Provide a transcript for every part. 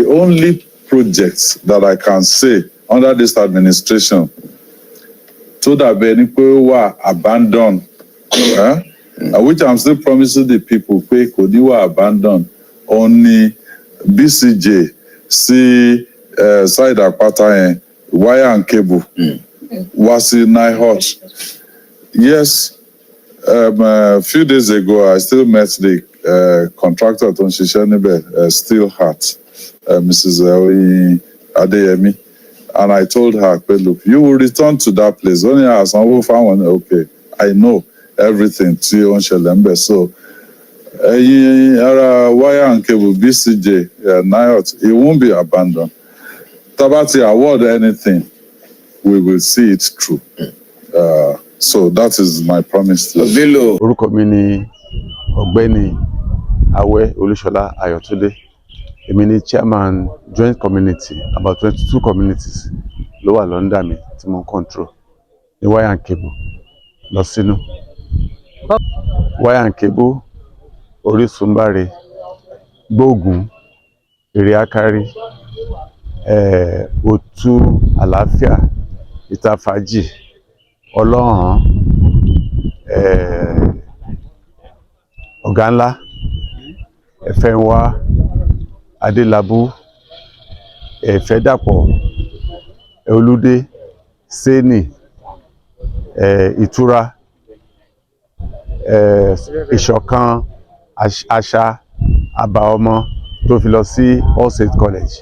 only projects that I can say under this administration so that were abandoned, which I'm still promising the people, could you were abandoned, only BCJ, side Apata, wire and cable, was in hot. Yes, a few days ago, I still met the contractor at Onshishanebe, Steel Heart, Mrs. Adeyemi, and I told her, look, you will return to that place. Only as someone, okay, I know everything to you on Shelembe. So, wire and cable, BCJ, NIOT, it won't be abandoned. Tabati award anything, we will see it through. So that is my promise to you. Orúkọ mi ni Ọ̀gbẹ́ni Awẹ́ Olúṣọlá Ayọ̀túndé. Èmi ni chairman joint community, about 22 communities ló wà lọ́ndà mi tí mo control ní wire and cable lọ sínú. Wire and cable, Orísun Báre, Gbóògùn, Èrè-Ákárí, Òtú Àlàáfíà, Ìtafàjì, Ọlọ́ràn, Ọ̀gánlá, Ẹ̀fẹ̀nwá, Adélabú, Ẹ̀fẹ̀dàpọ̀, Olúdé, Sénì, Ìtura, Ìṣọ̀kan, Àṣà, Àbàọmọ tó fi lọ sí All Saints College.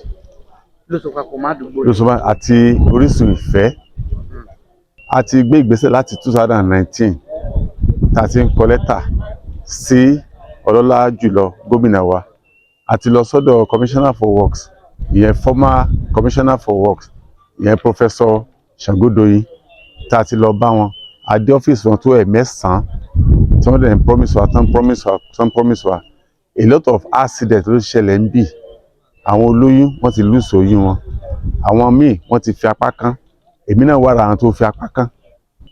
Lóṣùpá àti Orísun Ìfẹ́. A ti gbé ìgbésẹ̀ láti 2019 tá a ti ń kọ lẹ́tà sí ọlọ́lá jùlọ gómìnà wa. A ti lọ sọ́dọ̀ commissioner for works, ìyẹn former commissioner for works, ìyẹn Professor Ṣàngódóyin, tá a ti lọ bá wọn. A dé ọ́fíìsì wọn tó ẹ̀mẹ́sàn-án tí wọ́n dẹ̀ ń promise wa. A lot of accident ló ṣẹlẹ̀ ń bì. Àwọn olóyún wọ́n ti lose oyún wọn. Àwọn míì wọ́n ti fi apá kán. Èmi náà wà lára àwọn tó fi apá kán.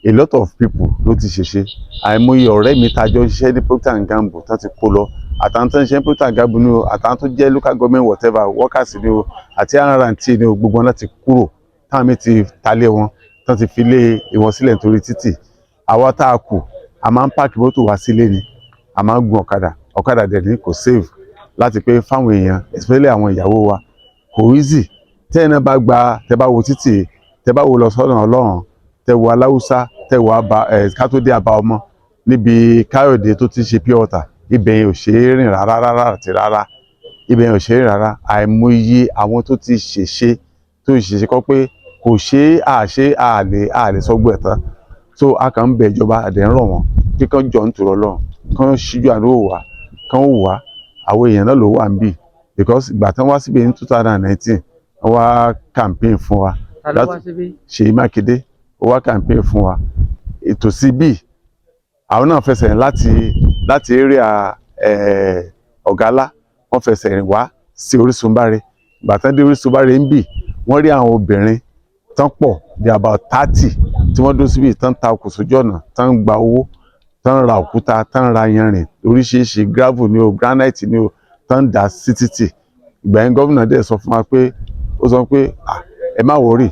A lot of people ló ti ṣèṣe. Àìmọye ọ̀rẹ́ mi tájọ ń ṣiṣẹ́ ní Procter & Gamble tó ti kó lọ. Àtàwọn tó ń ṣiṣẹ́ ní Procter & Gamble ni o, àtàwọn tó jẹ́ local government whatever workers ni o, àti R&T ni o, gbogbo wọn láti kúrò. Táwọn mi ti talé wọn, tán ti fi lé ìwọ̀n sílẹ̀ nítorí títì. Àwa tá a kù, a máa ń páàkì mọ́tò wá sílé ni. A máa ń gun ọ̀kadà. Ọ̀kadà dẹ̀ ní kò save láti pé fáwọn èèyàn, especially àwọn ìyàwó wa. Kò easy. Tẹ́ ẹ náà bá gba, tẹ́ bá wo títì, tẹ́ bá wo lọ sọ́nà Ọlọ́run, tẹ́ wo Aláùsá, tẹ́ wo ká tó dé Àbàọmọ níbi Káyọ̀dé tó ti ṣe pure water, ibẹ̀ yẹn ò ṣe é rìn rárá àti rárá. Ibẹ̀ yẹn ò ṣe é rìn rárá. Àìmọye àwọn tó ti ṣèṣe kọ́ pé kò ṣe àlè sọ́gbọ̀ ẹ̀ tán. So a kàn ń bẹ ìjọba àdẹ̀ ń rọ̀ wọ́n kí kán jọ ń tòrọ̀ lọ, kán ṣíjú àánú wò wá, kán wò wá. Àwọn èèyàn náà ló wà ń bì because ìgbà tán wá síbi ní 2019 wọ́n wá campaign fún wa. Ṣèyí Mákindé ó wá campaign fún wa. Ètò síbí àwọn náà fẹsẹ̀ rìn láti area Ọ̀gálá, wọ́n fẹsẹ̀ rìn wá sí Orísun Báre. Ìgbà tán dé Orísun Báre ń bì, wọ́n rí àwọn obìnrin tán pọ̀ bí about 30 tí wọ́n dó síbí tán ta okùn sójú ọ̀nà, tán gba owó, tán ra òkúta, tán ra yanrìn oríṣiríṣi gravel ni o, granite ni o, tán dà sí títì. Ìgbà yẹn gómìnà dẹ̀ sọ fún wa pé, ó sọ pé ẹ má worry,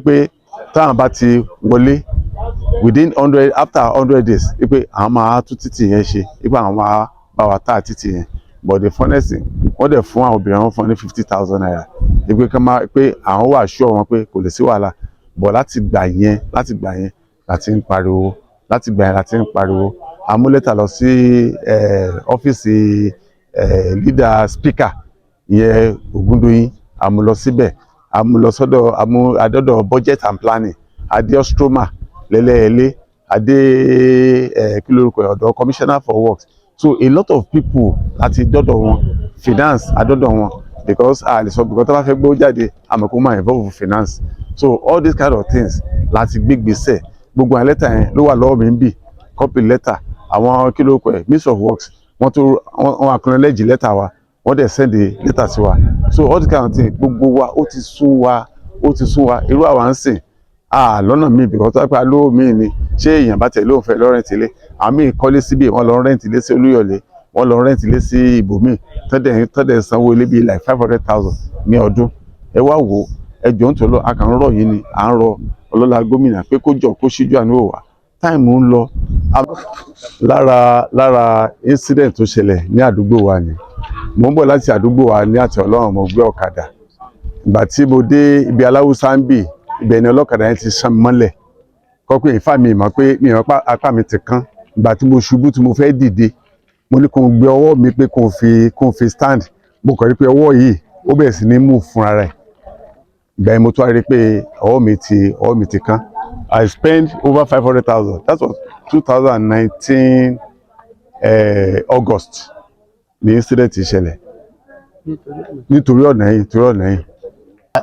pé táwọn bá ti wọlé within 100 after 100 days, pé àwọn máa tún títì yẹn ṣe, pé àwọn máa bá wa tá títì yẹn. But the funnest thing, wọ́n dẹ̀ fún àwọn obìnrin wọn fún ní 50,000 naira. Pé àwọn wà sure wọn pé kò lè sí wàhálà. But láti gbà yẹn láti ń pariwo. A mú lẹ́tà lọ sí ọ́fíìsì leader speaker, ìyẹn Ògúndóyin. A mú lọ síbẹ̀. A mú lọ sọ́dọ̀ adọ́dọ̀ budget and planning. Adé Ostroma lẹ́lẹ́ẹ̀lẹ́. Adé kí lórúkọ ọ̀dọ̀ commissioner for works. So a lot of people láti dọ́dọ̀ wọn, finance adọ́dọ̀ wọn, because tó bá fẹ́ gbó jáde àmọ̀kó máa involve finance. So all these kind of things láti gbégbèsè. Gbogbo àwọn lẹ́tà yẹn ló wà lọ́wọ́ mi ń bì. Copy letter àwọn kí lórúkọ Minister of Works wọ́n acknowledge lẹ́tà wa, wọ́n dẹ̀ send lẹ́tà sí wa. So all these kind of things gbogbo wa ó ti sún wa. Irú àwa ń sìn lọ́nà míì because tó bá pẹ́ lówó míì ni ṣé èèyàn bá tẹ̀ lóun fẹ́ lọ rẹ́ǹtì ilé. Àmì ìkọ́lé síbí wọ́n lọ rẹ́ǹtì ilé sí Olúyọ̀lé, wọ́n lọ rẹ́ǹtì ilé sí ibòmíì tọ́dẹ̀ sanwó ilé bíi like 500,000 ní ọdún. Ẹ wá wò ẹjọ́ ń tọ́lọ́ a kàn ń rọ̀ yín ni à ń rọ ọlọ́lá gómìnà pé kó jọ kó ṣíjú àánú wò wá táìmù ń lọ. Lára incident tó ṣẹlẹ̀ ní àdúgbò wa ni mo ń bọ̀ láti àdúgbò wa ní àti ọlọ́run mo gbé ọ̀kadà ìgbà tí mo dé ibi aláwùsá ń bì ibẹ̀ ni ọlọ́kadà yẹn ti ṣán mọ́lẹ̀ kọ́ pé ìfà mi mọ̀ pé mi ìmọ̀ apá mi ti kán ìgbà tí mo ṣubú tí mo fẹ́ dìde mo ní kó gbé ọwọ́ mi pé kó fi stand mo kọ̀ rí pé ọwọ́ yìí ó bẹ̀rẹ̀ sí ní move fúnra rẹ̀ ìgbà yẹn mo tún wá rí pé ọwọ́ mi ti kán. I spent over 500,000. That was 2019 August. The incident ìṣẹ̀lẹ̀. Nítorí ọ̀nà yìí.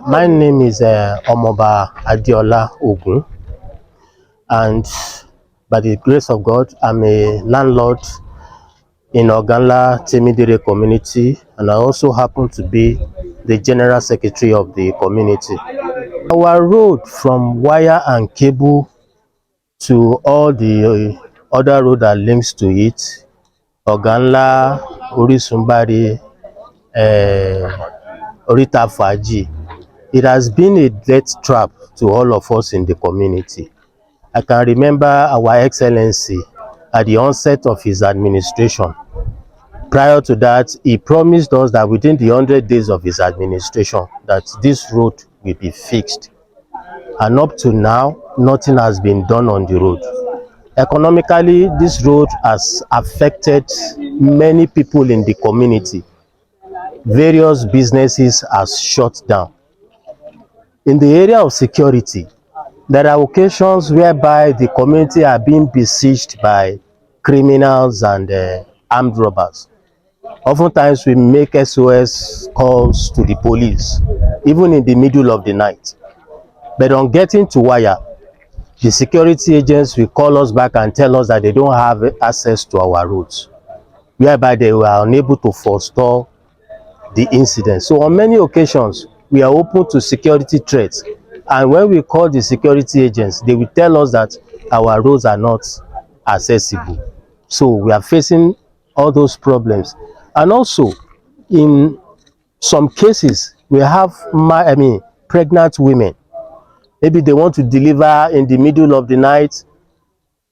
My name is Omoba Adiola Ogun, and by the grace of God, I'm a landlord in Oganla Temidire community, and I also happen to be the general secretary of the community. Our road from wire and cable to all the other road that links to it, Oganla, Orisumbari, Orita Faji, it has been a death trap to all of us in the community. I can remember Our Excellency at the onset of his administration. Prior to that, he promised us that within the 100 days of his administration, that this road will be fixed. And up to now, nothing has been done on the road. Economically, this road has affected many people in the community. Various businesses are shut down. In the area of security, there are occasions whereby the community are being besieged by criminals and armed robbers. Oftentimes we make SOS calls to the police, even in the middle of the night. But on getting to wire, the security agents will call us back and tell us that they don't have access to our roads, whereby they were unable to forestall the incident. So on many occasions, we are open to security threats. And when we call the security agents, they will tell us that our roads are not accessible. So we are facing all those problems. And also, in some cases, we have pregnant women. Maybe they want to deliver in the middle of the night.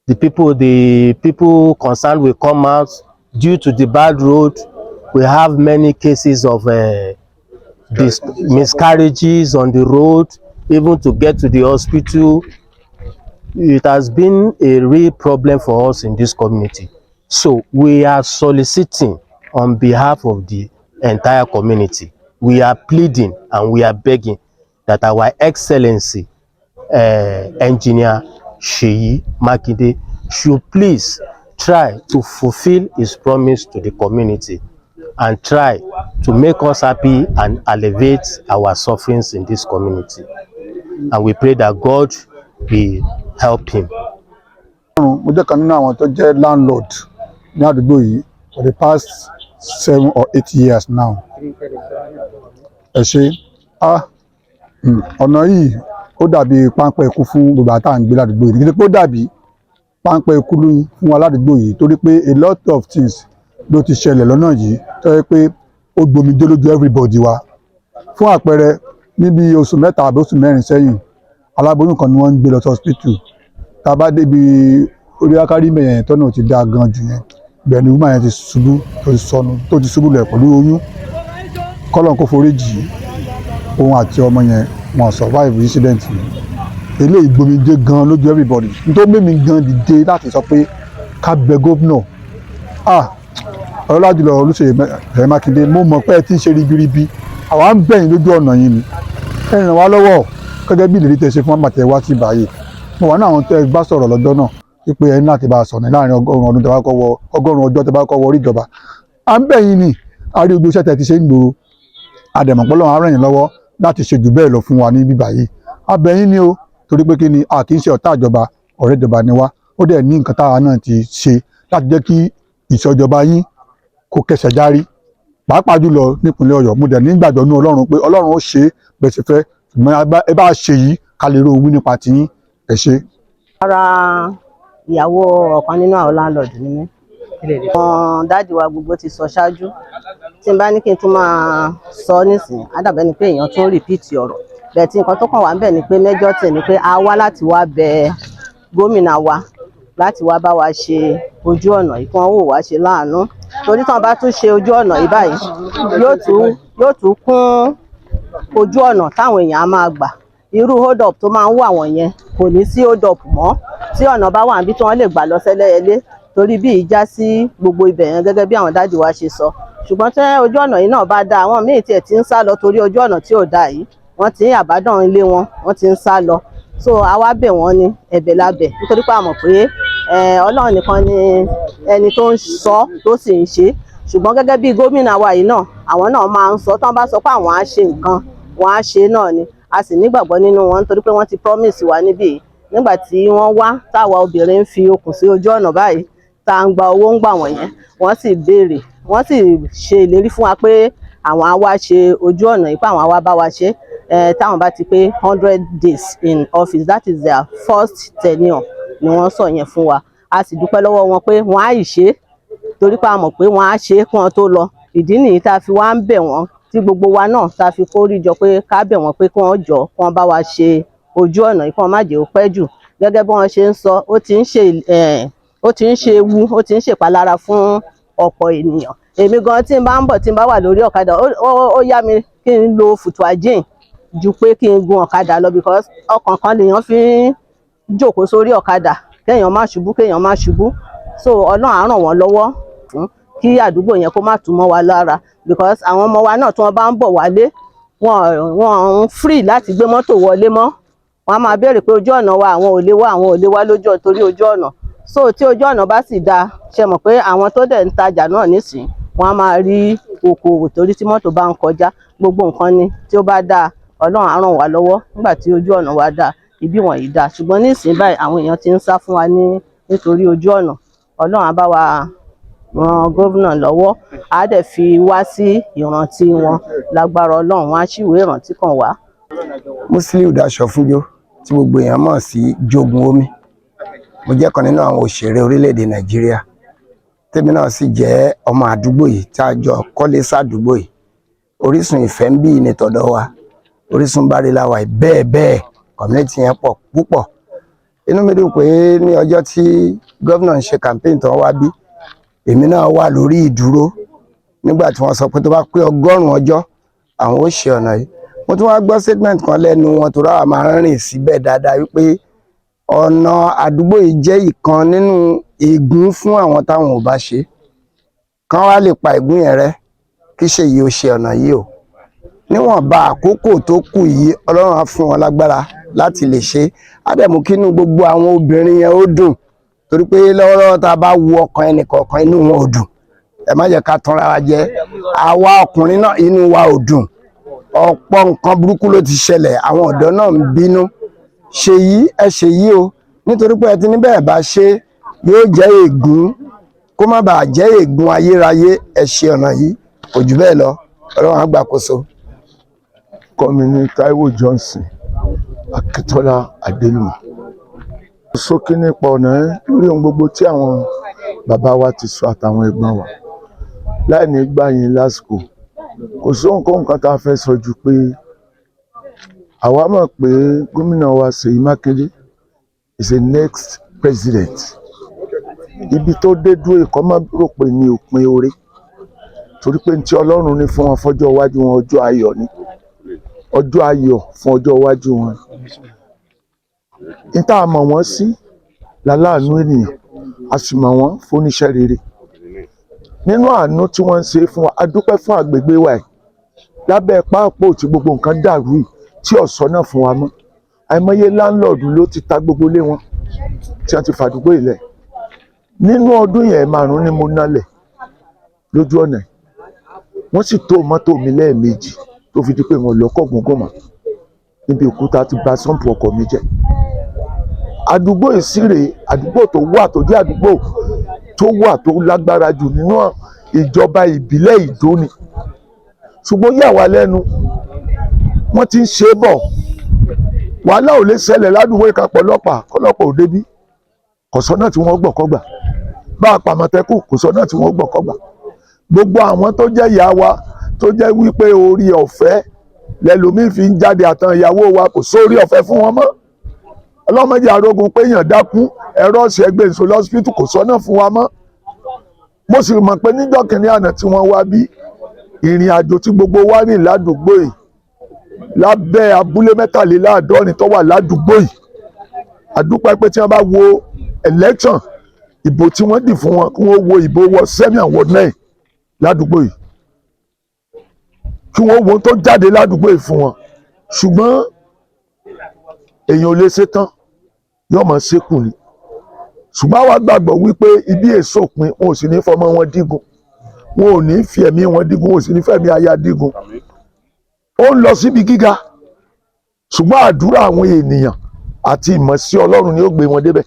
The people concerned will come out. Due to the bad road, we have many cases of miscarriages on the road, even to get to the hospital. It has been a real problem for us in this community. So we are soliciting on behalf of the entire community. We are pleading and we are begging that Our Excellency Engineer Seyi Makinde should please try to fulfill his promise to the community and try to make us happy and alleviate our sufferings in this community. And we pray that God will help him. Mo jẹ́ kan nínú àwọn tó jẹ́ landlord ní àdúgbò yìí for the past 7 or 8 years now. Ẹ ṣe ọ̀nà yìí ó dàbí páńpẹ́ ikú fún gbogbo àtà ń gbé ládùúgbò yìí. Kì í ṣe pé ó dàbí páńpẹ́ ikú fún wa ládùúgbò yìí torí pé a lot of things ló ti ṣẹlẹ̀ lọ́nà yìí tó yẹ pé ó gbomijé lójú everybody wa. Fún àpẹẹrẹ níbi oṣù 3 àbí oṣù 4 sẹ́yìn aláboyún kan ni wọ́n ń gbé lọ sí hospital. Tá a bá débi orí akárí mẹ́yẹn tọ́nà ti dá gan jù yẹn bẹ́ẹ̀ ni woman yẹn ti ṣubú tó ti ṣubú lẹ̀ pẹ̀lú oyún. Kọ́lọ́n kó forí jì òun àti ọmọ yẹn wọ́n survive incident yìí. Eléyìí gbomijé gan lójú everybody. Nítorí mímí gan dìde láti sọ pé ká bẹ gómìnà Ọlọ́lájùlọ Olúṣèyí Mákindé mo mọ̀ pé ẹ ti ń ṣe ribiribi àwa ń bẹ̀yìn lójú ọ̀nà yìí ni ẹ ràn wá lọ́wọ́ gẹ́gẹ́ bí ìlérí tẹ́ ṣe fún àmàtẹ́ wá sí báyìí. Mo wà ní àwọn tẹ́ bá sọ̀rọ̀ lọ́jọ́ náà wípé ẹ ní láti bá a sọ̀rọ̀ láàrin 100 ọjọ́ tẹ́ bá kọ́ wọ orí ìjọba. À ń bẹ̀yìn ni a rí gbogbo iṣẹ́ tẹ́ ti ṣe ń gbòòrò àdẹ̀mọ̀pọ̀lọ́ á ràn yín lọ́wọ́ láti ṣe jù bẹ́ẹ̀ lọ fún wa ní bíbá yìí. A bẹ̀yìn ni o torí pé kí ni a kì í ṣe ọ̀tá ìjọba ọ̀rẹ́ ìjọba ni wá ó dẹ̀ ní nǹkan táwa náà ti ṣe láti jẹ́ kí ìṣọ̀jọba yín kó kẹsẹ̀ járí pàápàá jùlọ nípínlẹ̀ Ọ̀yọ́. Mo dẹ̀ ní ìgbàgbọ́ nínú Ọlọ́run pé Ọlọ́run ó ṣe bẹ́ẹ̀ ṣe fẹ́ ṣùgbọ́n ẹ bá ṣe yìí ká lè rí owó nípa tiyín ẹ ṣe. Ara ìyàwó ọ̀kan nínú àwọn landlord ni mí dáàdì wa gbogbo ti sọ ṣáájú tí n bá ní kí n tún máa sọ nísìnyí á dàbẹ́ ni pé èèyàn tún rìpíìtì ọ̀rọ̀ bẹ́ẹ̀ tí nǹkan tó kàn wá ń bẹ̀ ni pé mẹ́jọ tẹ̀ ni pé a wá láti wá bẹ gómìnà wa láti wá bá wa ṣe ojú ọ̀nà yìí kí wọ́n wò wá ṣe láàánú torí tí wọ́n bá tún ṣe ojú ọ̀nà yìí báyìí yóò tún kún ojú ọ̀nà táwọn èèyàn á máa gbà irú hold up tó máa ń wà wọ̀nyẹn kò ní sí hold up mọ́ tí ọ̀nà bá wà níbi tí wọ́n lè gbà lọ sẹ́lẹ́yẹlé torí bí ìjà sí gbogbo ibẹ̀ yẹn gẹ́gẹ́ bí àwọn dáàdì wa ṣe sọ ṣùgbọ́n tí ojú ọ̀nà yìí náà bá dáa àwọn míì tiẹ̀ ti ń sá lọ torí ojú ọ̀nà tí ò dáa yìí wọ́n ti ń àbádàn ilé wọn wọ́n ti ń sá lọ so àwa bẹ̀ wọ́n ní ẹ̀bẹ̀ lábẹ̀ nítorí pé a mọ̀ pé Ọlọ́run nìkan ni ẹni tó ń sọ tó sì ń ṣe ṣùgbọ́n gẹ́gẹ́ bí gómìnà wa yìí náà àwọn náà máa ń sọ tán bá sọ pé àwọn á ṣe nǹkan wọn á ṣe náà ni a sì nígbàgbọ́ nínú wọn nítorí pé wọ́n ti promise wa níbí nígbà tí wọ́n wá táwa obìnrin ń fi okùn sí ojú ọ̀nà báyìí tá à ń gba owó ń gbà wọ̀nyẹn wọ́n sì béèrè wọ́n sì ṣe ìlérí fún wa pé àwọn á wá ṣe ojú ọ̀nà yìí pé àwọn á wá bá wa ṣe táwọn bá ti pé 100 days in office that is their first tenure ni wọ́n sọ yẹn fún wa a sì dúpẹ́ lọ́wọ́ wọn pé wọ́n á ì ṣe torí pé a mọ̀ pé wọ́n á ṣe kí wọ́n tó lọ ìdí nìyí tá a fi wá ń bẹ̀ wọ́n tí gbogbo wa náà tá a fi kórìí jọ pé ká bẹ̀ wọ́n pé kí wọ́n jọ kí wọ́n bá wa ṣe ojú ọ̀nà yìí kí wọ́n má jẹ́ ó pẹ́ jù gẹ́gẹ́ bí wọ́n ṣe ń sọ ó ti ń ṣe ewu ó ti ń ṣèpalára fún ọ̀pọ̀ ènìyàn èmi gan tí n bá ń bọ̀ tí n bá wà lórí ọ̀kadà ó yá mi kí n lo fùtùájìn ju pé kí n gun ọ̀kadà lọ because ọkàn kan lèèyàn fi ń jókòó sórí ọ̀kadà kéèyàn má ṣubú so Ọlọ́run á ràn wọ́n lọ́wọ́ fún kí àdúgbò yẹn kó má tún mọ́ wa lára because àwọn ọmọ wa náà tí wọ́n bá ń bọ̀ wálé wọn ń free láti gbé mọ́tò wọlé mọ́ wọ́n á máa béèrè pé ojú ọ̀nà wa àwọn ò lè wá lójú torí ojú ọ̀nà so tí ojú ọ̀nà bá sì dáa ṣe mọ̀ pé àwọn tó dẹ̀ ń tajà náà nísìnyí wọ́n á máa rí okòwò torí tí mọ́tò bá ń kọjá gbogbo nǹkan ni tí ó bá dáa Ọlọ́run á ràn wá lọ́wọ́ nígbà tí ojú ọ̀nà wa dáa ibi wọ̀nyí dáa ṣùgbọ́n nísìnyí báyìí àwọn èèyàn ti ń sá fún wa nítorí ojú ọ̀nà Ọlọ́run á bá wa ran gómìnà lọ́wọ́ á dẹ̀ fi wá sí ìrántí wọn lágbára Ọlọ́run wọn á ṣìwé ìrántí kan wá. Musiliu Daṣọfúnjó tí gbogbo èèyàn mọ̀ sí Jogun Omi mo jẹ́ kan nínú àwọn òṣèré orílẹ̀-èdè Nàìjíríà tèmi náà sì jẹ́ ọmọ àdúgbò yìí tá a jọ kọ́lé sádùúgbò yìí Orísun ìfẹ́ ń bí ní tọ̀dọ̀ wa Orísun Báríláwà bẹ́ẹ̀ community yẹn pọ̀ púpọ̀ inú mi dùn pé ní ọjọ́ tí gómìnà ń ṣe campaign tán wá bí èmi náà wà lórí ìdúró nígbà tí wọ́n sọ pé tó bá pé 100 ọjọ́ àwọn ó ṣe ọ̀nà yìí mo tún wá gbọ́ statement kan lẹ́nu wọn tó ráwà máa ń rìn síbẹ̀ dáadáa wípé ọ̀nà àdúgbò yìí jẹ́ ìkan nínú ègún fún àwọn táwọn ò bá ṣe kán wá lè pa ègún yẹn rẹ́ kí ṣe yìí ó ṣe ọ̀nà yìí o níwọ̀nba àkókò tó kù yìí Ọlọ́run á fún wọn lágbára láti lè ṣe àdẹ̀mú kínú gbogbo àwọn obìnrin yẹn ó dùn torí pé lọ́wọ́lọ́wọ́ tá a bá wo ọkàn ẹnìkọ̀ọ̀kan inú wọn ò dùn ẹ má jẹ́ ká tanra wa jẹ àwa ọkùnrin náà inú wa ò dùn ọ̀pọ̀ nǹkan burúkú ló ti ṣẹlẹ̀ àwọn ọ̀dọ́ náà ń bínú ṣe yìí ẹ ṣe yìí o nítorí pé ẹ ti ní bẹ́ẹ̀ bá ṣe yóò jẹ́ ègún kó má bàa jẹ́ ègún ayérayé ẹ ṣe ọ̀nà yìí kò jù bẹ́ẹ̀ lọ Ọlọ́run á gbàkóso. Kọ́mi Táíwò Johnson Akíntọ́lá Adélùmọ̀ sókè nípa ọ̀nà lórí ohun gbogbo tí àwọn bàbá wa ti sọ àtàwọn ẹ̀gbọ́n wa láì ní gbà yín lásìkò kò sí nǹkan tá a fẹ́ sọ ju pé àwa mọ̀ pé gómìnà wa Ṣèyí Mákindé is the next president ibi tó dé dúró ìkọ́ má rò pé ní òpin oore torí pé tí Ọlọ́run ní fún wọn fọjọ́ iwájú wọn ọjọ́ ayọ̀ ni ọjọ́ ayọ̀ fún ọjọ́ iwájú wọn níta mọ̀ wọ́n sí láláàánú ènìyàn a sì mọ̀ wọ́n fóníṣẹ́ rere nínú àánú tí wọ́n ń ṣe fún wa a dúpẹ́ fún àgbègbè wa yìí lábẹ́ pápó tí gbogbo nǹkan dàrú yìí tí ọ̀sọ́ náà fún wa mọ́ àìmọye láńlọ́ọ̀dù ló ti ta gbogbo lé wọn tí wọ́n ti fàdúgbò ilẹ̀ nínú ọdún yẹn 5 ni mo nálẹ̀ lójú ọ̀nà wọ́n sì tó mọ́tò mi lẹ́ẹ̀mejì tó fi di pé wọn lọ́kọ̀ gbọ̀ngbọ̀n níbi òkúta ti bà sọ́ǹpù ọkọ̀ mi jẹ́ àdúgbò ìsírè àdúgbò tó jẹ́ àdúgbò tó wà tó lágbára jù nínú ìjọba ìbílẹ̀ Ìdó ni ṣùgbọ́n yà wá lẹ́nu wọ́n ti ń ṣe bọ̀ wàhálà ò lè ṣẹlẹ̀ ládùúgbò ìkápọ̀ ọlọ́pàá kọlọ́pàá ò débí kọ̀sọ́nà tí wọ́n gbọ̀kọ́gbà bá a pàmọ̀tẹ́kùn kò sọ́nà tí wọ́n gbọ̀kọ́gbà. Gbogbo àwọn tó jẹ́ ìyá wa tó jẹ́ wípé orí ọ̀fẹ́ lẹ́lòmíì fi ń jáde àtàn ìyàwó wa kò sórí ọ̀fẹ́ fún wọn mọ́. Ọlọ́mọdé arógun pé èèyàn dákú ẹ̀rọ ọ̀sẹ̀ ẹgbẹ́ ìṣó lọ́sípítù kò sọ́nà fún wa mọ́. Mo sì mọ̀ pé níjọ́ kìnínní àná tí wọ́n wá bí ìrìn àjò tí gbogbo wa rìn ládùúgbò yìí lábẹ́ abúlé 73 tó wà ládùúgbò yìí, àdúpẹ́ pé tí wọ́n bá wo election ìbò tí wọ́n dì fún wọn kí wọ́n wo ìbò wọ sẹ́mi àwọn náà ládùúgbò yìí, kí wọ́n wo tó jáde ládùúgbò yìí fún wọn. Ṣùgbọ́n èèyàn ò lè ṣe tán, yóò máa ṣekù ni. Ṣùgbọ́n àwa gbàgbọ́ wípé ibi èso pin wọn ò sì ní fọmọ wọn dígun, wọn ò ní fi ẹ̀mí wọn dígun, wọn ò sì ní fẹ̀mí aya dígun. Ó ń lọ síbi gíga, ṣùgbọ́n àdúrà àwọn ènìyàn àti ìmọ̀ sí Ọlọ́run ni ó gbé wọn débẹ̀,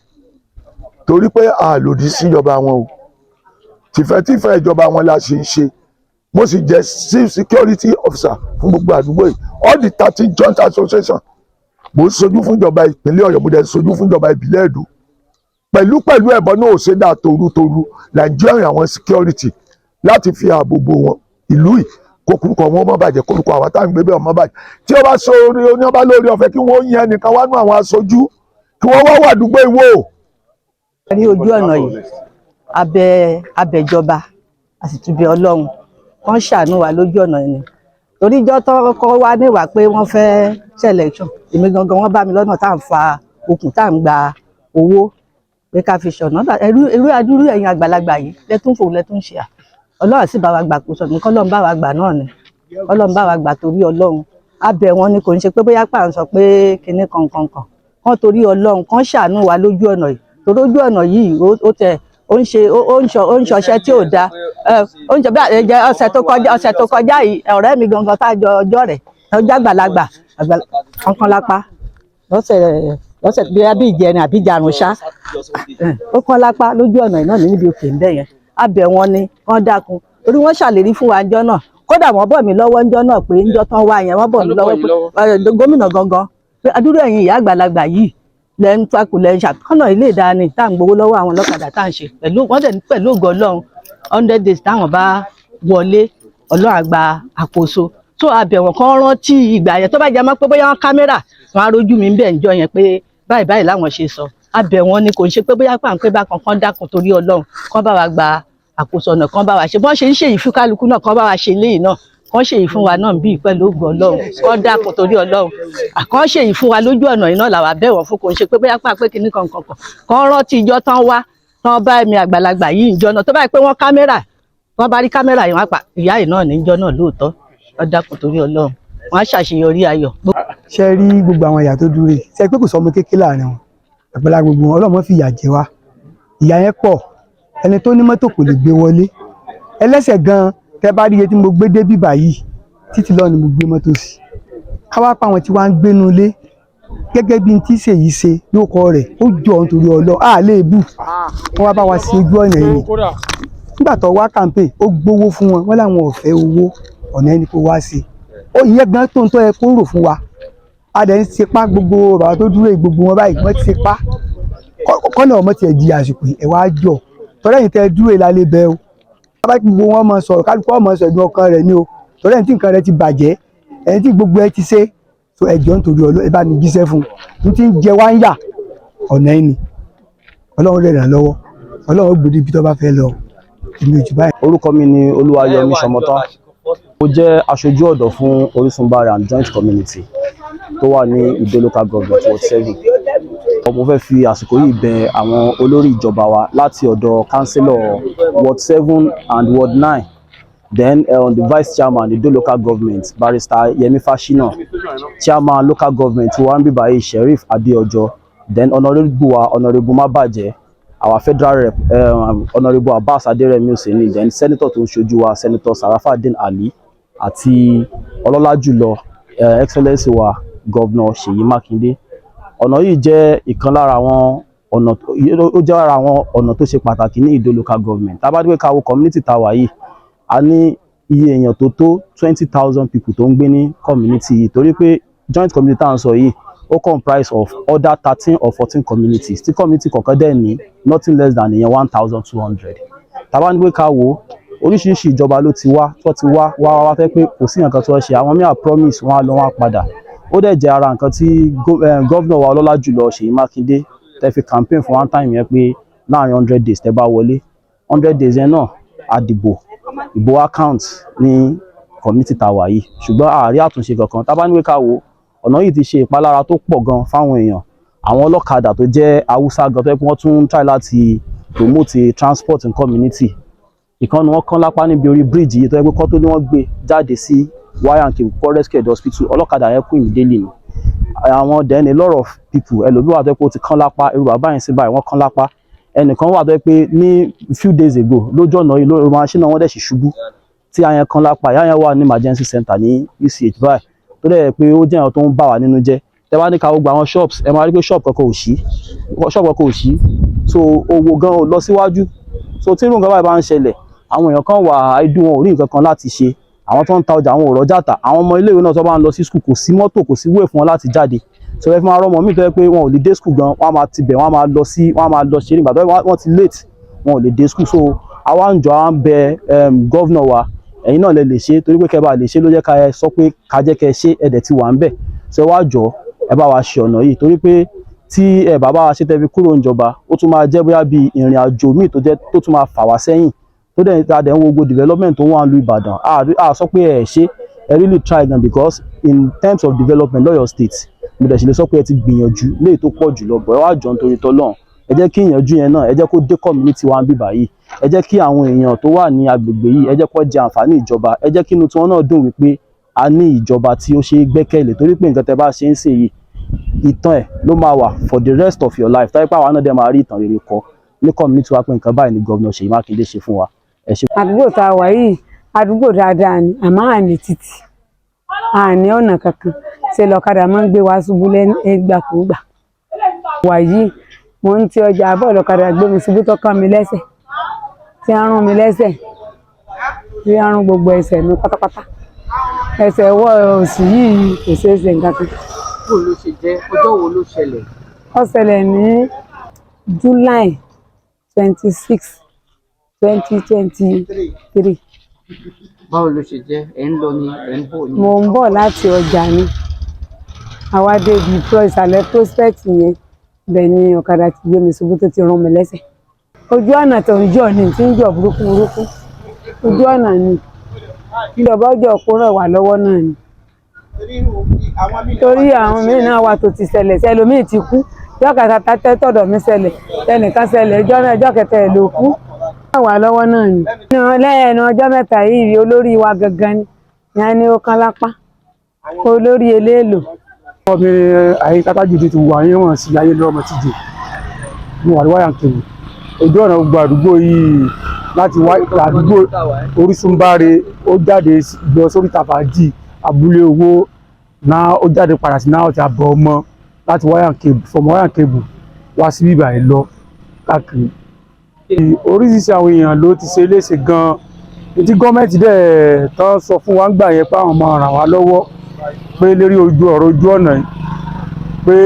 torí pé a lòdì sí ìjọba wọn o, tìfẹ́tìfẹ́ ìjọba wọn la ṣe ń ṣe. Mo sì jẹ́ chief security officer fún gbogbo àdúgbò yìí, all the 30 joint association. Mo ń sojú fún ìjọba ìpínlẹ̀ Ọ̀yọ́, mo dẹ̀ sojú fún ìjọba ìbílẹ̀ Ẹdó. Pẹ̀lú ẹ̀bọ náà ò ṣe dá torutoru Nàìjíríà àwọn security láti fi ààbò bo wọn ìlú yìí, kó kórúkọ wọn má bàjẹ́, kórúkọ àwọn táwọn gbé bẹ́ẹ̀ má bàjẹ́. Tí ó bá sọ orí oníọba lórí ọ̀fẹ́ kí wọ́n yan ẹnìkan wá nú àwọn aṣojú kí wọ́n wá wà àdúgbò ìwò. Ní ojú ọ̀nà yìí abẹ́jọba a sì tún bẹ Ọlọ́run kán ṣàánú wa lójú ọ̀nà yìí, torí ìjọ tó kọ́ wá níwà pé wọ́n fẹ́ selection èmi gangan wọ́n bá mi lọ́nà tá à ń fa okùn tá à ń gba owó pé ká fi ṣọ̀nà irú adúrú ẹ̀yin àgbàlagbà yìí lẹ́tún fò lẹ́tún ṣe à. Ọlọ́run sì bá wa gbà kó sọ̀nù kọ́lọ́run bá wa gbà náà ni, Ọlọ́run bá wa gbà torí Ọlọ́run. Abẹ wọn ni kò ń ṣe pé bóyá pà ń sọ pé kinní kankan kán torí Ọlọ́run kán ṣàánú wa lójú ọ̀nà yìí, torí ojú ọ̀nà yìí ó ń ṣọṣẹ́ tí ò dáa. Ó ń ṣe bí ọ̀sẹ̀ tó kọjá yìí ọ̀rẹ́ mi gangan tá a jọ ọjọ́ rẹ̀ ọjọ́ àgbàlagbà kankan lápá lọ́sẹ̀ bí ìjẹrin àbí ìjarun ṣá ó kán lápá lójú ọ̀nà náà níbi òkè ń bẹ̀ yẹn. Abẹ wọn ni kán dákun torí wọ́n ṣàlérí fún wa ńjọ́ náà, kódà wọ́n bọ̀ mí lọ́wọ́ ńjọ́ náà pé ńjọ́ tán wá yẹn wọ́n bọ̀ mí lọ́wọ́ pé gómìnà gangan pé adúrú ẹ̀yin ìyá àgbàlagbà yìí lẹ́ ń takò lẹ́ ń ṣàtọ́nà ilé ìdáni tá à ń gbowó lọ́wọ́ àwọn ọlọ́kadà tá à ń ṣe wọ́n dẹ̀ pẹ̀lú ògo Ọlọ́run 100 days táwọn bá wọlé Ọlọ́run àgbà àkóso. Tó abẹ wọn kán rántí ìgbà yẹn tó bá jẹ́ mọ́ pé bóyá wọn kámẹ́rà wọn á rójú mi ń bẹ̀ ńjọ́ yẹn pé báyìí láwọn ṣe sọ. Abẹ wọn ni kò ń ṣe pé bóyá pàǹpẹ́ bá kankan dákun torí Ọlọ́run kán bá wa gba àkóso ọ̀nà kan bá wa ṣe bọ́n ṣe ń ṣe yìí fún kálukú náà kán bá wa ṣe léyìí náà kán ṣe yìí fún wa náà bíi pẹ̀lú ògo Ọlọ́run kán dákun torí Ọlọ́run kán ṣe yìí fún wa lójú ọ̀nà yìí náà làwa bẹ̀ wọ́n fún kò ń ṣe pé bóyá pàǹpẹ́ kìíní kankan kán rántí ìjọ tán wá tán bá ẹ̀mí àgbàlagbà yìí ìjọ náà tó báyìí pé wọ́n kámẹ́rà wọ́n bá rí kámẹ́rà yìí wọ́n pa ìyá yìí náà níjọ náà lóòótọ́ kán dákun torí Ọlọ́run wọ́n á ṣàṣeyọrí ayọ̀. Ṣe rí gbogbo àwọn ìyá tó dúró ṣe pé kò sọ ọmọ kékeré láàrin wọn àgbàlá gbogbo wọn Ọlọ́run fi ìyà jẹ wá, ìyà yẹn pọ̀, ẹni tó ní mọ́tò kò lè gbé wọlé, ẹlẹ́sẹ̀ gan tẹ́ bá rí iye tí mo gbé dé bíbà yìí títí lọ ni mo gbé mọ́tò sí. Káwá pa àwọn tí wọ́n á ń gbénu ilé gẹ́gẹ́ bí n tí ṣèyí ṣe lóko rẹ̀ ó jọ nítorí Ọlọ́run á lè bù wọ́n wá bá wa sí ojú ọ̀nà yìí. Nígbà tó wá kàǹpé ó gbowó fún wọn láwọn ò fẹ́ owó ọ̀nà ẹni kó wá sí. Ó ìyẹn gan tó ń tọ́ ẹ kó rò fún wa. A dẹ̀ ń sepá gbogbo bàbá tó dúró gbogbo wọn báyìí wọ́n ti sepá kọ́nà ọmọ tiẹ̀ di àsìkò ẹ̀ wá jọ tọ́lẹ́yìn tẹ́ dúró ìlàlẹ́ bẹ́ẹ̀ o. Bá gbogbo wọn mọ sọ̀rọ̀ kálukú ọmọ sọ̀dún ọkàn rẹ̀ ni o, tọ́lẹ́yìn tí nǹkan rẹ̀ ti bàjẹ́ ẹni tí gbogbo ẹ ti ṣe so ẹjọ́ nítorí Ọlọ́run ẹ bá ní jíṣẹ́ fún un tí ń jẹ wá ń yà ọ̀nà ẹni Ọlọ́run rẹ̀ ràn lọ́wọ́ Ọlọ́run gbòdì ibi tó bá fẹ́ lọ èmi ò jù báyìí. Orúkọ mi ni Olúwayọ̀mí Ṣọmọtán, mo jẹ́ aṣojú ọ̀dọ́ fún Orísun Bari and Joint Community tó wà ní Ìdó Local Government Ward 7. Mo fẹ́ fi àsìkò yìí bẹ̀ àwọn olórí ìjọba wa láti ọ̀dọ̀ Councillor Ward 7 and Ward 9, then on the Vice Chairman Ìdó Local Government Barrister Yemi Fashina, Chairman Local Government wa ń bíbáyé Sheriff Adeojo, then Honourable wa Honourable Mabaje, our Federal Rep Honourable Abbas Aderemi Oseni, then Senator tó ń ṣojú wa Senator Sarafadeen Ali àti ọlọ́lá jùlọ Excellency wa Governor Ṣèyí Mákindé. Ọ̀nà yìí jẹ́ ìkan lára àwọn ọ̀nà tó ṣe pàtàkì ní Ìdó Local Government. Tá bá dé ká wo community tá wà yìí, a ní iye èèyàn tó tó 20,000 people tó ń gbé ní community yìí, torí pé joint community tá à ń sọ yìí ó comprise of other 13 or 14 communities tí community kọ̀ọ̀kan dẹ̀ ní nothing less than ìyẹn 1,200. Tàbá ní pé ká wò ó oríṣiríṣi ìjọba ló ti wá tó ti wá fẹ́ pé kò sí nǹkan tó ṣe àwọn míì promise wọn á lọ wọn á padà. Ó dẹ̀ jẹ́ ara nǹkan tí gómìnà wa ọlọ́lá jùlọ Ṣèyí Mákindé tẹ́ fi campaign for one time yẹn pé láàrin 100 days tẹ́ bá wọlé 100 days yẹn náà àdìbò ìbò account ní community tá wà yìí ṣùgbọ́n àárí àtúnṣe kankan. Tá bá ní pé ká wò ọ̀nà yìí ti ṣe ìpalára tó pọ̀ gan fáwọn èèyàn àwọn ọlọ́kadà tó jẹ́ haúsá gan tó yẹ pé wọ́n tún ń try láti promote transport in community ìkànnì wọn kán lápá níbi orí bíríìjì yìí tó yẹ pé kọ́ tó ní wọ́n gbé jáde sí wire and cable for rescue hospital ọlọ́kadà yẹn kú immediately ni àwọn then a lot of people ẹlòmíì wà tó yẹ pé ó ti kán lápá irú bàbá yẹn sí báyìí wọ́n kán lápá ẹnìkan wà tó yẹ pé ní few days ago lójú ọ̀nà yìí lórí machine náà wọ́n dẹ̀ sì ṣubú tí àyẹn kan lápá ìyá yẹn wà ní emergency center ní UCH báyìí tó dẹ̀ pé ó jẹ́ àwọn tó ń bà wá nínú jẹ́ tẹ́ bá ní ká gbogbo àwọn shops ẹ máa rí pé shop kankan ò ṣí so owó gan ò lọ síwájú so tí irú nǹkan báyìí bá ń ṣẹlẹ̀ àwọn èèyàn kan wà àìdú wọn ò rí nǹkan kan láti ṣe àwọn tó ń ta ọjà àwọn ò rọ́jà tà àwọn ọmọ iléèwé náà tó bá ń lọ sí school kò sí mọ́tò kò sí wéè fún wọn láti jáde so ẹ fi máa rọmọ míì tó yẹ pé wọn ò lè dé school gan wọn á máa tibẹ̀ wọn á máa lọ ṣe nígbà tó wọn ti late wọn ò lè dé school so àwa ń jọ à ń bẹ gọ́vnọ̀ wa ẹ̀yin náà lè ṣe torí pé kẹ́ bá lè ṣe ló jẹ́ ká ẹ sọ pé ká jẹ́ kẹ́ ṣe ẹ̀dẹ̀ ti wà ń bẹ̀ ṣe wá jọ ẹ bá wa ṣe ọ̀nà yìí torí pé tí ẹ bá wa ṣe tẹ́ fi kúrò níjọba ó tún máa jẹ́ bóyá bí ìrìn àjò míì tó tún máa fà wá sẹ́yìn tó dẹ̀ adẹ̀ ń wo gbogbo development tó wà ń lu Ìbàdàn a sọ pé ẹ ṣe ẹ really try gan because in terms of development lọ́yọ̀ state mo dẹ̀ ṣe lè sọ pé ẹ ti gbìyànjú léyìí tó pọ̀ jùlọ bọ̀ ẹ wá jọ nítorí tọ́lọ́run ẹ jẹ́ kí ìyànjú yẹn náà ẹ jẹ́ kó dé community wa ń bì báyìí ẹ jẹ́ kí àwọn èèyàn tó wà ní agbègbè yìí ẹ jẹ́ kó jẹ àǹfààní ìjọba ẹ jẹ́ kí inú tiwọn náà dùn wípé a ní ìjọba tí ó ṣe é gbẹ́kẹ̀lé torí pé nǹkan tẹ́ bá ṣe ń ṣe yìí ìtàn ẹ̀ ló máa wà for the rest of your life táyé pé àwa náà dẹ̀ máa rí ìtàn rere kọ ní community wa pé nǹkan báyìí ni gómìnà Ṣèyí Mákindé ṣe fún wa ẹ ṣe. àdúgbò tá a wà yìí àdúgbò dáadáa ni àmọ́ àní títì àní ọ̀nà kankan ṣe lọ́kadà máa ń gbé wa ṣubú lẹ́gbàkúgbà wà yìí mo ń ti ọjà àbọ̀ lọ́kadà gbé mi ṣubú tó kàn mí lẹ́sẹ̀ tí a rún mi lẹ́sẹ̀ tí a rún gbogbo ẹsẹ̀ mi pátápátá ẹsẹ̀ wọ́ òsì yìí kò ṣeé ṣe nǹkan kan. bó ló ṣe jẹ́ ọjọ́ wo ló ṣẹlẹ̀? Ó ṣẹlẹ̀ ní July 26, 2023. báwo ló ṣe jẹ́ ẹ̀ ń lọ ni ẹ̀ ń bọ̀ ni. mo ń bọ̀ láti ọjà ni àwa débi ìsàlẹ̀ prospect yẹn bẹ́ẹ̀ ni ọ̀kadà ti gbé mi ṣubú tó ti rún mi lẹ́sẹ̀. ojú ọ̀nà tó ń jọ ni tí ń jọ burúkú ojú ọ̀nà ni ìjọba ọjọ́ kó ràn wá lọ́wọ́ náà ni torí àwọn míì náà wà tó ti ṣẹlẹ̀ ẹlòmíì ti kú jọ́kàtà tàtẹ́ tọ̀dọ̀ mi ṣẹlẹ̀ ẹnìkan ṣẹlẹ̀ ọjọ́ kẹta ẹ̀ ló kú ràn wá lọ́wọ́ náà ni. lẹ́yìn ọjọ́ mẹ́ta yìí olórí wa gangan ni ìyẹn ni ó kán lápá olórí eléèlò. ọmọbìnrin Àyìnkátàjù ti wà níwọ̀n sí ayé lọ́mọ tíje ní wàlúwàyà ń kéwì ojú ọ̀nà gbogbo àdúgbò yìí láti wá àdúgbò Orísunbáre ó jáde lọ sórí Tàfàjì abúlé owó náà ó jáde padà sí náà ti àbọ̀ ọmọ láti wáyà kébù fọmọ wáyà kébù wá sí bíbà ẹ̀ lọ káàkiri. oríṣiríṣi àwọn èèyàn ló ti ṣe léṣe gan-an tí gọ́ọ̀mẹ̀ntì dẹ̀ tán sọ fún wa ń gbà yẹn pé àwọn máa ràn wá lọ́wọ́ pé lérí ọ̀rọ̀ ojú ọ̀nà yìí pé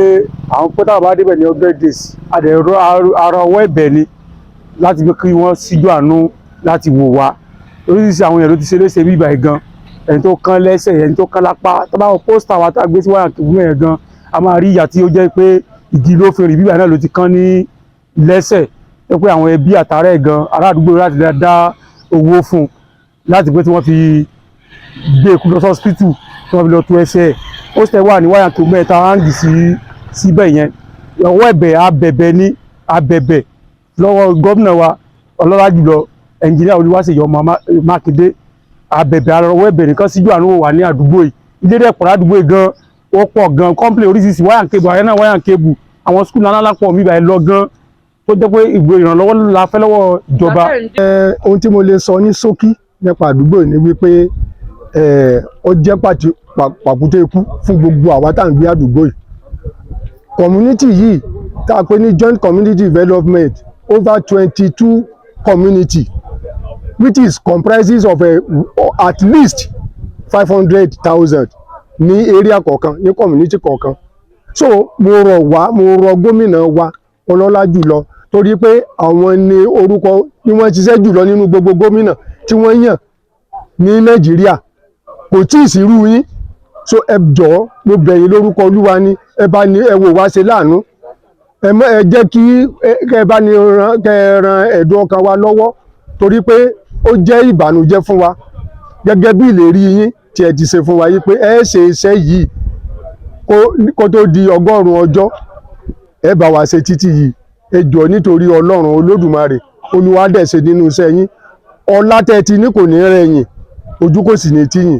àwọn pẹ́tà bá débẹ̀ ní 100 days àdẹ̀rọ ara ọwọ́ ẹ̀bẹ̀ ni láti fi kí wọ́n síjú àánú láti wò wá oríṣiríṣi àwọn èèyàn ló ti ṣe léṣe bíbà ẹ̀ gan ẹni tó kán lẹ́sẹ̀ ẹni tó kán lápá tó bá wọn pósítà wa tá a gbé sí wáyà kébù yẹn gan a máa rí ìyà tí ó jẹ́ pé igi ló fi rìn bíbà náà ló ti kán ní lẹ́sẹ̀ tó pé àwọn ẹbí àtàrà ẹ̀ gan ará àdúgbò láti dá owó fún un láti pé tí wọ́n fi gbé ikú lọ sọ́spítù tí wọ́n fi lọ tó ẹsẹ̀ ó sì wà ní wáyà kébù mẹ́ta áńgì síbẹ̀ yẹn ọwọ́ ẹ̀bẹ̀ abẹ̀bẹ̀ lọ́wọ́ gómìnà wa ọlọ́lá jùlọ ẹnjìnìá Olúwaṣèyí ọmọ Mákindé abẹ̀bẹ̀ arọwọ́ ẹ̀bẹ̀ nìkan síjú àánú wà ní àdúgbò yìí ilé dẹ̀ pọ̀ ládùúgbò yìí gan ó pọ̀ gan kọ́ńpìlẹ̀ oríṣiríṣi wáyà kébù àyẹ̀ wáyà kébù àwọn skul alálápọ̀ mi báyìí lọ gan tó jẹ́ pé ìgbò ìrànlọ́wọ́ la fẹ́ lọ́wọ́ ìjọba. ohun tí mo lè sọ ní ṣókí nípa àdúgbò yìí ni wípé ó jẹ́ pàkúté ikú fún gbogbo àwa tá à ń gbé àdúgbò yìí. community yìí tá a pè ní joint community development over 22 community which is comprises of at least 500,000 ní area kọ̀ọ̀kan ní community kọ̀ọ̀kan so mo rọ̀ gómìnà wa ọlọ́lá jùlọ torí pé àwọn ni orúkọ ni wọ́n ṣiṣẹ́ jùlọ nínú gbogbo gómìnà tí wọ́n yàn ní Nàìjíríà kò tí ì sírú yín so ẹ jọ̀ọ́ mo bẹ̀ yín lórúkọ Olúwa ni ẹ bá ní ẹ wò wá ṣe láàánú ẹ jẹ́ kí ẹ bá ní ran ẹ̀dùn ọkàn wa lọ́wọ́ torí pé ó jẹ́ ìbànújẹ́ fún wa gẹ́gẹ́ bí ìlérí yín tí ẹ ti ṣe fún wa yìí pé ẹ ṣe iṣẹ́ yìí kó tó di 100 ọjọ́ ẹ bá wa ṣe títí yìí ẹ jọ̀ọ́ nítorí Ọlọ́run Olódùmarè Olúwa dẹ̀ ṣe nínú iṣẹ́ yín ọlá tẹ́ ti ní kò ní rẹ̀yìn ojú kò sì ní tìyìn